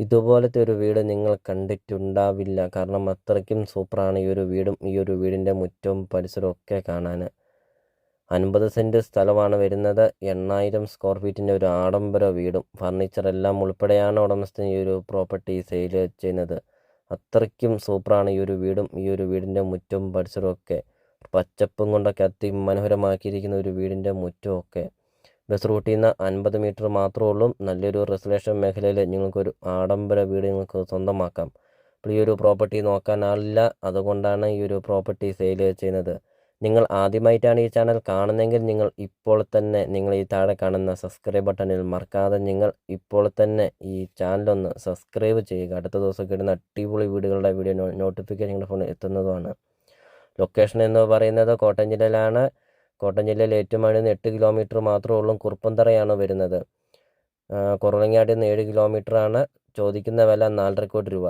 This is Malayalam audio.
ഇതുപോലത്തെ ഒരു വീട് നിങ്ങൾ കണ്ടിട്ടുണ്ടാവില്ല. കാരണം അത്രയ്ക്കും സൂപ്പറാണ് ഈ ഒരു വീടും ഈ ഒരു വീടിൻ്റെ മുറ്റവും പരിസരവും ഒക്കെ കാണാൻ. 50 സെൻറ്റ് സ്ഥലമാണ് വരുന്നത്. 8000 സ്ക്വയർ ഫീറ്റിൻ്റെ ഒരു ആഡംബര വീടും ഫർണിച്ചറെല്ലാം ഉൾപ്പെടെയാണ് ഉടമസ്ഥൻ ഈ ഒരു പ്രോപ്പർട്ടി സെയിൽ ചെയ്യുന്നത്. അത്രയ്ക്കും സൂപ്പറാണ് ഈ ഒരു വീടും ഈ ഒരു വീടിൻ്റെ മുറ്റവും പരിസരവും ഒക്കെ. പച്ചപ്പും കൊണ്ടൊക്കെ അതിമനോഹരമാക്കിയിരിക്കുന്ന ഒരു വീടിൻ്റെ മുറ്റവും ഒക്കെ. ബസ് റൂട്ടിൽ നിന്ന് 50 മീറ്റർ മാത്രമേ ഉള്ളൂ. നല്ലൊരു റെസിഡൻഷ്യൽ മേഖലയിൽ നിങ്ങൾക്കൊരു ആഡംബര വീട് നിങ്ങൾക്ക് സ്വന്തമാക്കാം. അപ്പോൾ ഈ ഒരു പ്രോപ്പർട്ടി നോക്കാൻ ആളില്ല, അതുകൊണ്ടാണ് ഈ ഒരു പ്രോപ്പർട്ടി സെയിൽ ചെയ്യുന്നത്. നിങ്ങൾ ആദ്യമായിട്ടാണ് ഈ ചാനൽ കാണുന്നതെങ്കിൽ നിങ്ങൾ ഈ താഴെ കാണുന്ന സബ്സ്ക്രൈബ് ബട്ടണിൽ മറക്കാതെ നിങ്ങൾ ഇപ്പോൾ തന്നെ ഈ ചാനലൊന്ന് സബ്സ്ക്രൈബ് ചെയ്യുക. അടുത്ത ദിവസം ഇടുന്ന അടിപൊളി വീടുകളുടെ വീഡിയോ നോട്ടിഫിക്കേഷൻ നിങ്ങളുടെ ഫോണിൽ എത്തുന്നതുമാണ്. ലൊക്കേഷൻ എന്ന് പറയുന്നത് കോട്ടയം ജില്ലയിലാണ്. കോട്ടയം ജില്ലയിൽ ഏറ്റവും അടുത്ത് 8 കിലോമീറ്റർ മാത്രമേ ഉള്ളൂ. കുറുപ്പന്തറയാണ് വരുന്നത്. കുറവങ്ങാടിയിൽ നിന്ന് 7 കിലോമീറ്ററാണ്. ചോദിക്കുന്ന വില 4.25 കോടി രൂപ.